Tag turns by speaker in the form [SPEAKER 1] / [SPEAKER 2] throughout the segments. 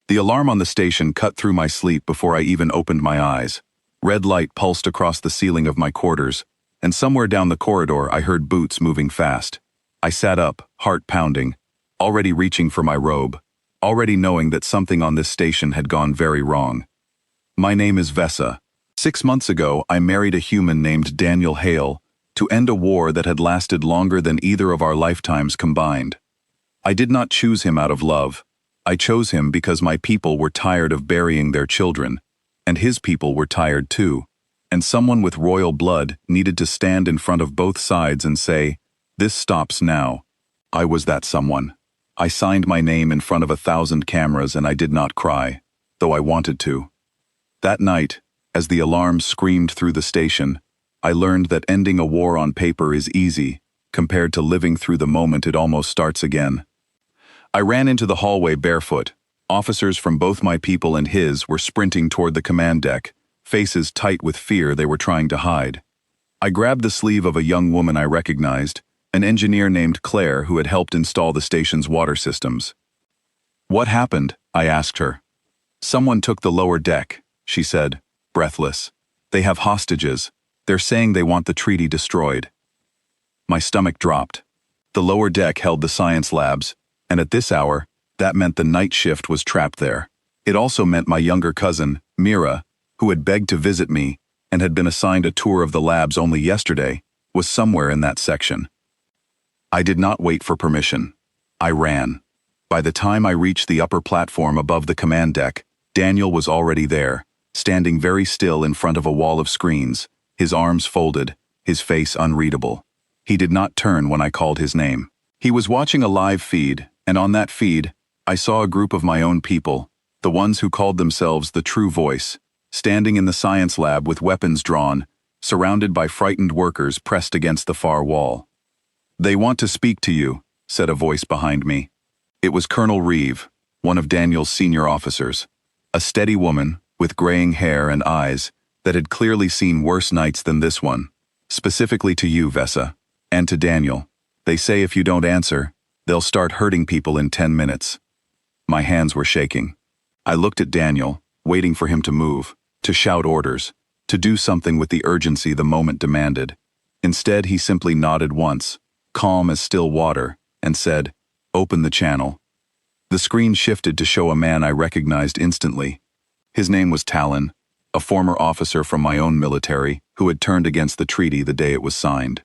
[SPEAKER 1] The alarm on the station cut through my sleep before I even opened my eyes. Red light pulsed across the ceiling of my quarters, and somewhere down the corridor I heard boots moving fast. I sat up, heart pounding, already reaching for my robe, already knowing that something on this station had gone very wrong. My name is Vesa. 6 months ago, I married a human named Daniel Hale to end a war that had lasted longer than either of our lifetimes combined. I did not choose him out of love. I chose him because my people were tired of burying their children, and his people were tired too, and someone with royal blood needed to stand in front of both sides and say, "This stops now." I was that someone. I signed my name in front of 1,000 cameras and I did not cry, though I wanted to. That night, as the alarm screamed through the station, I learned that ending a war on paper is easy, compared to living through the moment it almost starts again. I ran into the hallway barefoot. Officers from both my people and his were sprinting toward the command deck, faces tight with fear they were trying to hide. I grabbed the sleeve of a young woman I recognized, an engineer named Claire who had helped install the station's water systems. "What happened?" I asked her. "Someone took the lower deck," she said, breathless. "They have hostages. They're saying they want the treaty destroyed." My stomach dropped. The lower deck held the science labs, and at this hour, that meant the night shift was trapped there. It also meant my younger cousin, Mira, who had begged to visit me and had been assigned a tour of the labs only yesterday, was somewhere in that section. I did not wait for permission. I ran. By the time I reached the upper platform above the command deck, Daniel was already there, standing very still in front of a wall of screens, his arms folded, his face unreadable. He did not turn when I called his name. He was watching a live feed, and on that feed, I saw a group of my own people, the ones who called themselves the True Voice, standing in the science lab with weapons drawn, surrounded by frightened workers pressed against the far wall. "They want to speak to you," said a voice behind me. It was Colonel Reeve, one of Daniel's senior officers, a steady woman with graying hair and eyes that had clearly seen worse nights than this one. "Specifically to you, Vesa, and to Daniel. They say if you don't answer, they'll start hurting people in 10 minutes. My hands were shaking. I looked at Daniel, waiting for him to move, to shout orders, to do something with the urgency the moment demanded. Instead, he simply nodded once, calm as still water, and said, "Open the channel." The screen shifted to show a man I recognized instantly. His name was Talon, a former officer from my own military who had turned against the treaty the day it was signed.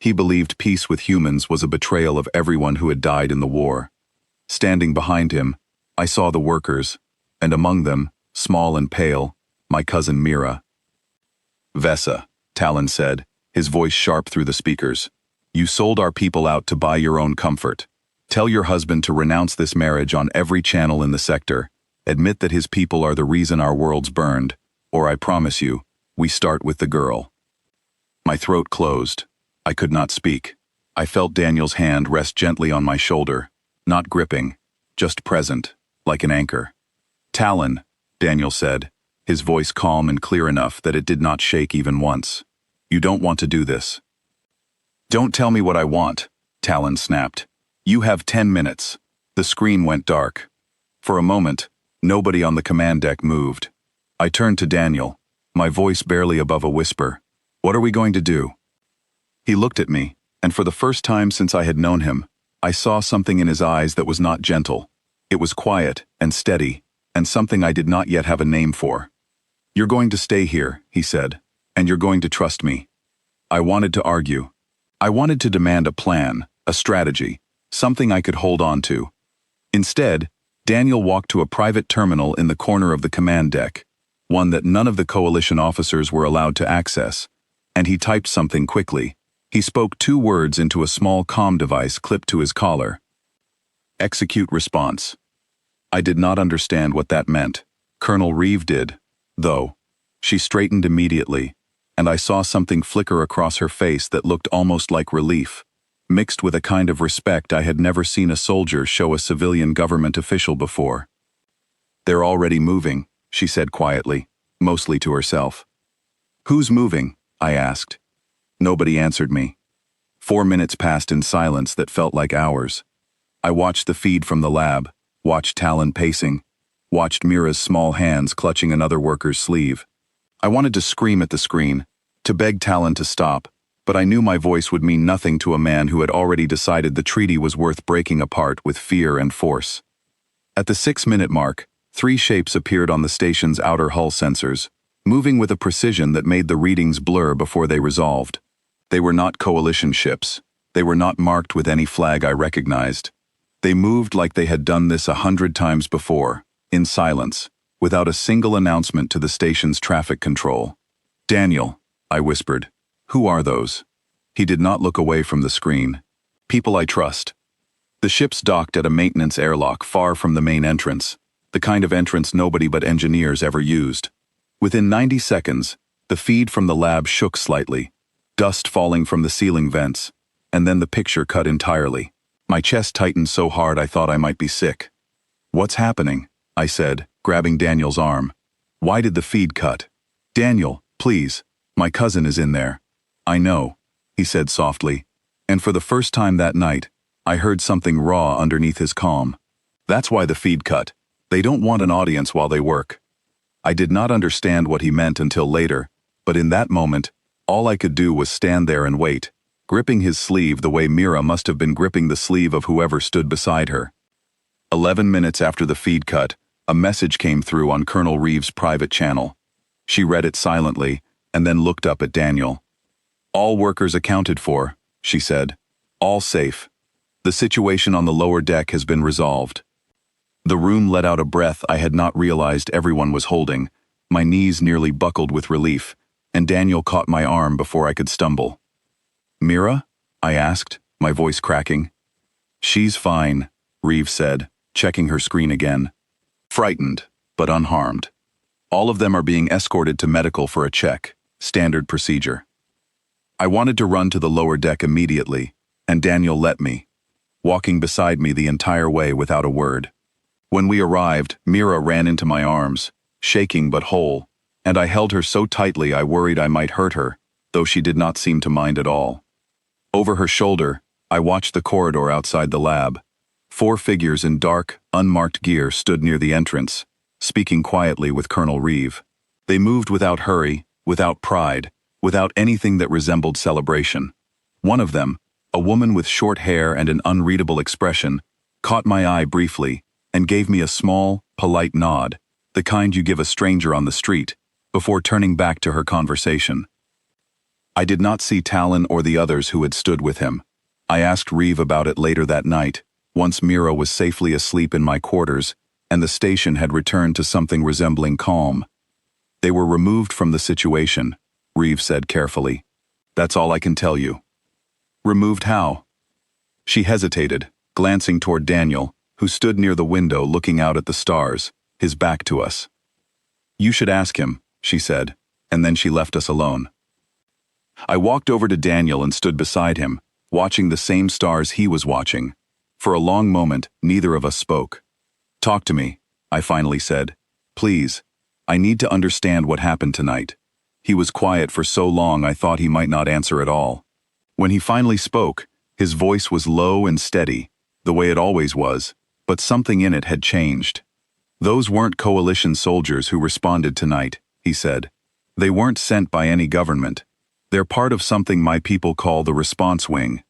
[SPEAKER 1] He believed peace with humans was a betrayal of everyone who had died in the war. Standing behind him, I saw the workers, and among them, small and pale, my cousin Mira. "Vesa," Talon said, his voice sharp through the speakers. "You sold our people out to buy your own comfort. Tell your husband to renounce this marriage on every channel in the sector. Admit that his people are the reason our world's burned, or I promise you, we start with the girl." My throat closed. I could not speak. I felt Daniel's hand rest gently on my shoulder, not gripping, just present, like an anchor. "Talon," Daniel said, his voice calm and clear enough that it did not shake even once. "You don't want to do this." "Don't tell me what I want," Talon snapped. "You have 10 minutes. The screen went dark. For a moment, nobody on the command deck moved. I turned to Daniel, my voice barely above a whisper. "What are we going to do?" He looked at me, and for the first time since I had known him, I saw something in his eyes that was not gentle. It was quiet and steady, and something I did not yet have a name for. "You're going to stay here," he said, "and you're going to trust me." I wanted to argue. I wanted to demand a plan, a strategy, something I could hold on to. Instead, Daniel walked to a private terminal in the corner of the command deck, one that none of the coalition officers were allowed to access, and he typed something quickly. He spoke 2 words into a small comm device clipped to his collar. "Execute response." I did not understand what that meant. Colonel Reeve did, though. She straightened immediately, and I saw something flicker across her face that looked almost like relief, mixed with a kind of respect I had never seen a soldier show a civilian government official before. "They're already moving," she said quietly, mostly to herself. "Who's moving?" I asked. Nobody answered me. 4 minutes passed in silence that felt like hours. I watched the feed from the lab, watched Talon pacing, watched Mira's small hands clutching another worker's sleeve. I wanted to scream at the screen, to beg Talon to stop, but I knew my voice would mean nothing to a man who had already decided the treaty was worth breaking apart with fear and force. At the 6-minute mark, 3 shapes appeared on the station's outer hull sensors, moving with a precision that made the readings blur before they resolved. They were not coalition ships. They were not marked with any flag I recognized. They moved like they had done this 100 times before, in silence, without a single announcement to the station's traffic control. "Daniel," I whispered. "Who are those?" He did not look away from the screen. "People I trust." The ships docked at a maintenance airlock far from the main entrance, the kind of entrance nobody but engineers ever used. Within 90 seconds, the feed from the lab shook slightly, dust falling from the ceiling vents, and then the picture cut entirely. My chest tightened so hard I thought I might be sick. "What's happening?" I said, grabbing Daniel's arm. "Why did the feed cut?" "Daniel, please, my cousin is in there." "I know," he said softly, and for the first time that night, I heard something raw underneath his calm. "That's why the feed cut. They don't want an audience while they work." I did not understand what he meant until later, but in that moment, all I could do was stand there and wait, gripping his sleeve the way Mira must have been gripping the sleeve of whoever stood beside her. 11 minutes after the feed cut, a message came through on Colonel Reeves' private channel. She read it silently, and then looked up at Daniel. "All workers accounted for," she said. "All safe. The situation on the lower deck has been resolved." The room let out a breath I had not realized everyone was holding. My knees nearly buckled with relief, and Daniel caught my arm before I could stumble. "Mira?" I asked, my voice cracking. "She's fine," Reeves said, checking her screen again. "Frightened, but unharmed. All of them are being escorted to medical for a check, standard procedure." I wanted to run to the lower deck immediately, and Daniel let me, walking beside me the entire way without a word. When we arrived, Mira ran into my arms, shaking but whole, and I held her so tightly I worried I might hurt her, though she did not seem to mind at all. Over her shoulder, I watched the corridor outside the lab. 4 figures in dark, unmarked gear stood near the entrance, speaking quietly with Colonel Reeve. They moved without hurry, without pride, without anything that resembled celebration. One of them, a woman with short hair and an unreadable expression, caught my eye briefly and gave me a small, polite nod, the kind you give a stranger on the street, before turning back to her conversation. I did not see Talon or the others who had stood with him. I asked Reeve about it later that night, once Mira was safely asleep in my quarters and the station had returned to something resembling calm. "They were removed from the situation," Reeve said carefully. "That's all I can tell you." "Removed how?" She hesitated, glancing toward Daniel, who stood near the window looking out at the stars, his back to us. "You should ask him," she said, and then she left us alone. I walked over to Daniel and stood beside him, watching the same stars he was watching. For a long moment, neither of us spoke. "Talk to me," I finally said. "Please. I need to understand what happened tonight." He was quiet for so long I thought he might not answer at all. When he finally spoke, his voice was low and steady, the way it always was, but something in it had changed. "Those weren't coalition soldiers who responded tonight," he said. "They weren't sent by any government. They're part of something my people call the response wing.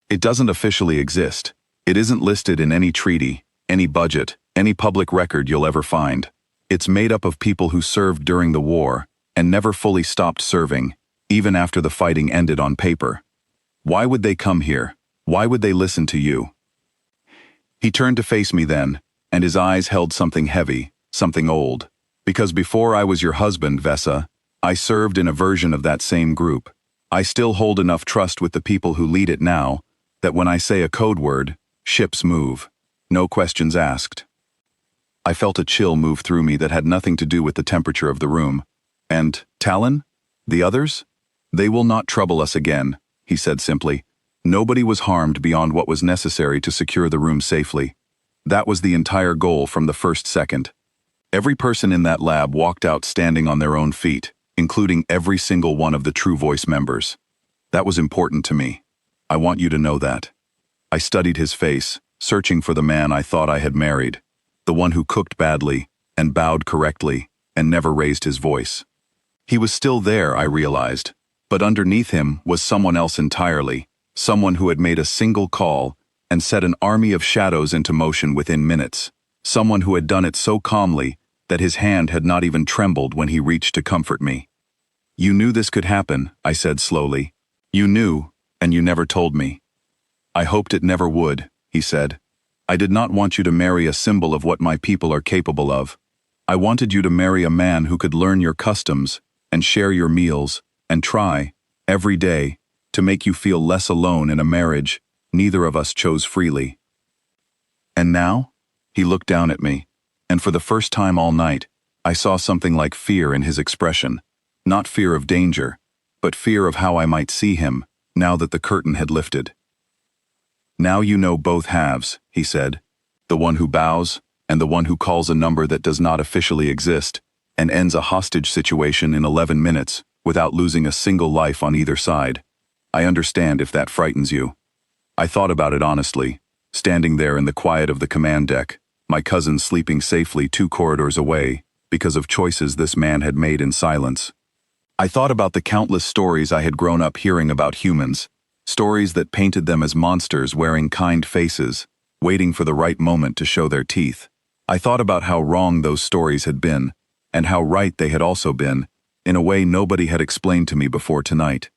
[SPEAKER 1] It doesn't officially exist. It isn't listed in any treaty, any budget, any public record you'll ever find. It's made up of people who served during the war and never fully stopped serving, even after the fighting ended on paper. Why would they come here? Why would they listen to you?" He turned to face me then, and his eyes held something heavy, something old. "Because before I was your husband, Vesa, I served in a version of that same group. I still hold enough trust with the people who lead it now that when I say a code word, ships move. No questions asked." I felt a chill move through me that had nothing to do with the temperature of the room. "And Talon? The others? They will not trouble us again," he said simply. "Nobody was harmed beyond what was necessary to secure the room safely. That was the entire goal from the first second. Every person in that lab walked out standing on their own feet, including every single one of the True Voice members. That was important to me. I want you to know that." I studied his face, searching for the man I thought I had married, the one who cooked badly, and bowed correctly, and never raised his voice. He was still there, I realized, but underneath him was someone else entirely, someone who had made a single call and set an army of shadows into motion within minutes, someone who had done it so calmly that his hand had not even trembled when he reached to comfort me. "You knew this could happen," I said slowly. "You knew, and you never told me." "I hoped it never would," he said. "I did not want you to marry a symbol of what my people are capable of. I wanted you to marry a man who could learn your customs and share your meals and try, every day, to make you feel less alone in a marriage neither of us chose freely." "And now?" He looked down at me, and for the first time all night, I saw something like fear in his expression. Not fear of danger, but fear of how I might see him, now that the curtain had lifted. "Now you know both halves," he said, "the one who bows, and the one who calls a number that does not officially exist, and ends a hostage situation in 11 minutes, without losing a single life on either side. I understand if that frightens you." I thought about it honestly, standing there in the quiet of the command deck, my cousin sleeping safely 2 corridors away, because of choices this man had made in silence. I thought about the countless stories I had grown up hearing about humans, stories that painted them as monsters wearing kind faces, waiting for the right moment to show their teeth. I thought about how wrong those stories had been, and how right they had also been, in a way nobody had explained to me before tonight.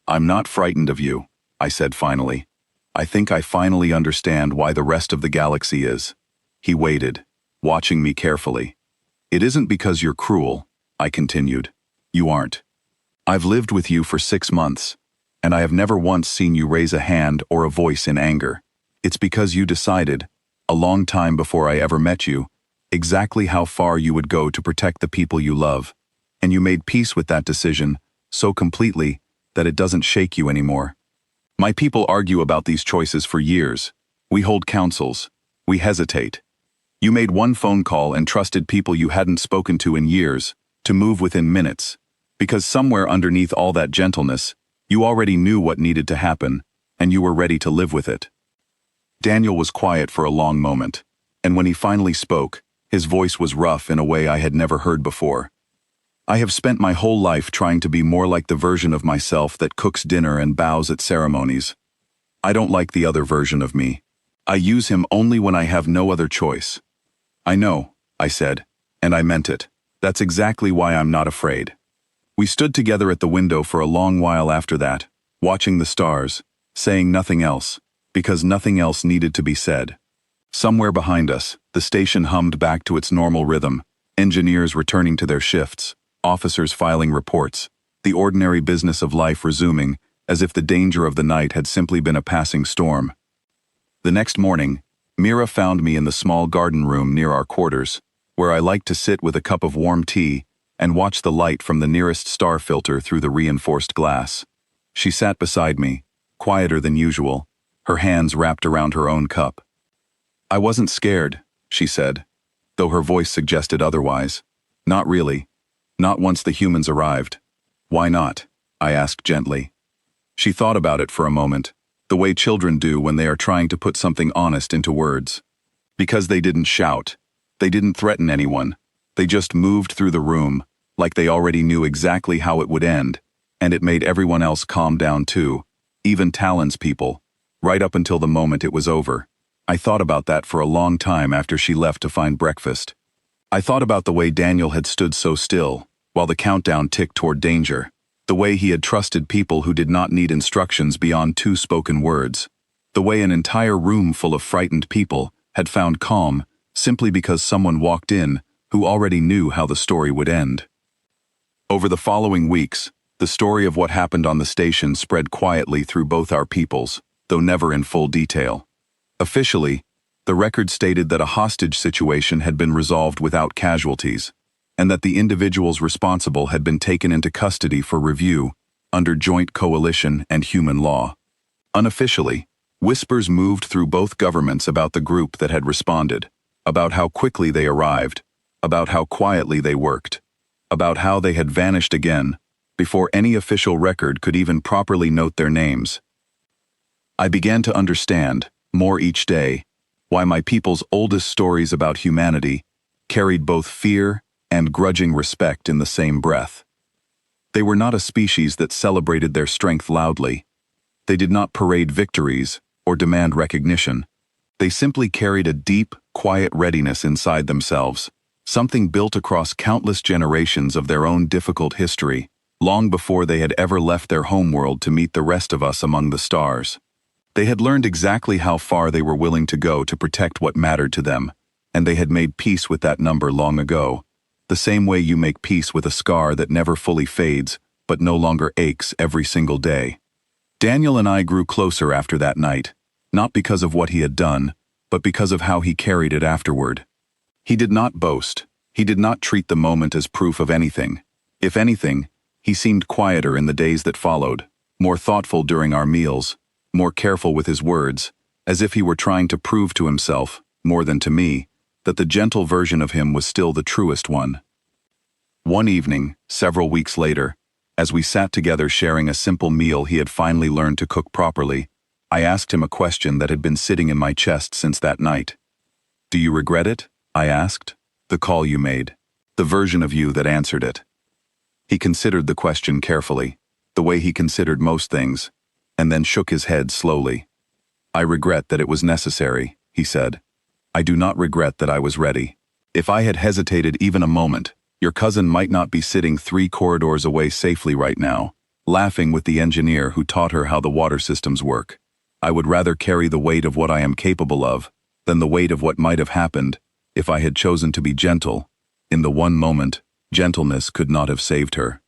[SPEAKER 1] "I'm not frightened of you," I said finally. "I think I finally understand why the rest of the galaxy is." He waited, watching me carefully. "It isn't because you're cruel," I continued. "You aren't. I've lived with you for 6 months, and I have never once seen you raise a hand or a voice in anger. It's because you decided, a long time before I ever met you, exactly how far you would go to protect the people you love, and you made peace with that decision so completely that it doesn't shake you anymore. My people argue about these choices for years. We hold councils. We hesitate. You made one phone call and trusted people you hadn't spoken to in years to move within minutes, because somewhere underneath all that gentleness, you already knew what needed to happen, and you were ready to live with it." Daniel was quiet for a long moment, and when he finally spoke, his voice was rough in a way I had never heard before. "I have spent my whole life trying to be more like the version of myself that cooks dinner and bows at ceremonies. I don't like the other version of me. I use him only when I have no other choice." "I know," I said, and I meant it. "That's exactly why I'm not afraid." We stood together at the window for a long while after that, watching the stars, saying nothing else, because nothing else needed to be said. Somewhere behind us, the station hummed back to its normal rhythm, engineers returning to their shifts, officers filing reports, the ordinary business of life resuming, as if the danger of the night had simply been a passing storm. The next morning, Mira found me in the small garden room near our quarters, where I liked to sit with a cup of warm tea and watch the light from the nearest star filter through the reinforced glass. She sat beside me, quieter than usual, her hands wrapped around her own cup. "I wasn't scared," she said, though her voice suggested otherwise. "Not really. Not once the humans arrived." "Why not?" I asked gently. She thought about it for a moment, the way children do when they are trying to put something honest into words. "Because they didn't shout. They didn't threaten anyone. They just moved through the room, like they already knew exactly how it would end, and it made everyone else calm down too, even Talon's people, right up until the moment it was over." I thought about that for a long time after she left to find breakfast. I thought about the way Daniel had stood so still, while the countdown ticked toward danger, the way he had trusted people who did not need instructions beyond 2 spoken words, the way an entire room full of frightened people had found calm simply because someone walked in who already knew how the story would end. Over the following weeks, the story of what happened on the station spread quietly through both our peoples, though never in full detail. Officially, the record stated that a hostage situation had been resolved without casualties, and that the individuals responsible had been taken into custody for review under joint coalition and human law. Unofficially, whispers moved through both governments about the group that had responded, about how quickly they arrived, about how quietly they worked, about how they had vanished again, before any official record could even properly note their names. I began to understand, more each day, why my people's oldest stories about humanity, carried both fear and grudging respect in the same breath. They were not a species that celebrated their strength loudly. They did not parade victories or demand recognition. They simply carried a deep, quiet readiness inside themselves, something built across countless generations of their own difficult history, long before they had ever left their homeworld to meet the rest of us among the stars. They had learned exactly how far they were willing to go to protect what mattered to them, and they had made peace with that number long ago, the same way you make peace with a scar that never fully fades but no longer aches every single day. Daniel and I grew closer after that night, not because of what he had done, but because of how he carried it afterward. He did not boast. He did not treat the moment as proof of anything. If anything, he seemed quieter in the days that followed, more thoughtful during our meals, more careful with his words, as if he were trying to prove to himself, more than to me, that the gentle version of him was still the truest one. One evening, several weeks later, as we sat together sharing a simple meal he had finally learned to cook properly, I asked him a question that had been sitting in my chest since that night. "Do you regret it?" I asked. "The call you made. The version of you that answered it." He considered the question carefully, the way he considered most things, and then shook his head slowly. "I regret that it was necessary," he said. "I do not regret that I was ready. If I had hesitated even a moment, your cousin might not be sitting 3 corridors away safely right now, laughing with the engineer who taught her how the water systems work. I would rather carry the weight of what I am capable of than the weight of what might have happened if I had chosen to be gentle. In the one moment, gentleness could not have saved her."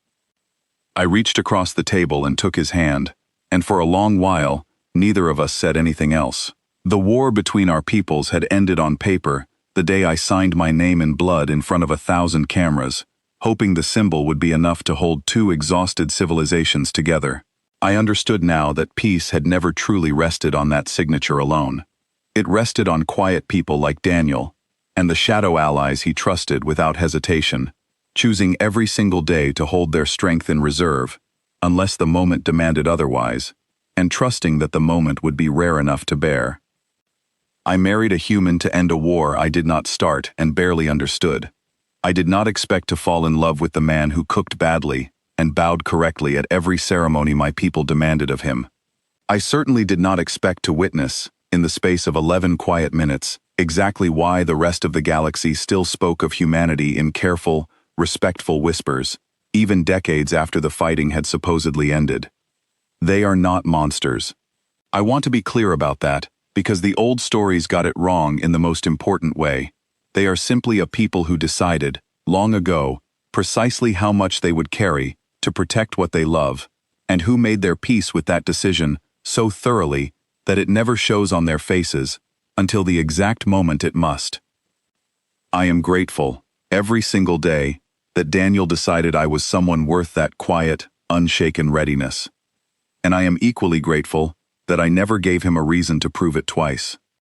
[SPEAKER 1] I reached across the table and took his hand, and for a long while, neither of us said anything else. The war between our peoples had ended on paper the day I signed my name in blood in front of 1,000 cameras, hoping the symbol would be enough to hold 2 exhausted civilizations together. I understood now that peace had never truly rested on that signature alone. It rested on quiet people like Daniel, and the shadow allies he trusted without hesitation, choosing every single day to hold their strength in reserve, unless the moment demanded otherwise, and trusting that the moment would be rare enough to bear. I married a human to end a war I did not start and barely understood. I did not expect to fall in love with the man who cooked badly and bowed correctly at every ceremony my people demanded of him. I certainly did not expect to witness, in the space of 11 quiet minutes, exactly why the rest of the galaxy still spoke of humanity in careful, respectful whispers, even decades after the fighting had supposedly ended. They are not monsters. I want to be clear about that, because the old stories got it wrong in the most important way. They are simply a people who decided, long ago, precisely how much they would carry to protect what they love, and who made their peace with that decision so thoroughly that it never shows on their faces until the exact moment it must. I am grateful, every single day, that Daniel decided I was someone worth that quiet, unshaken readiness. And I am equally grateful that I never gave him a reason to prove it twice.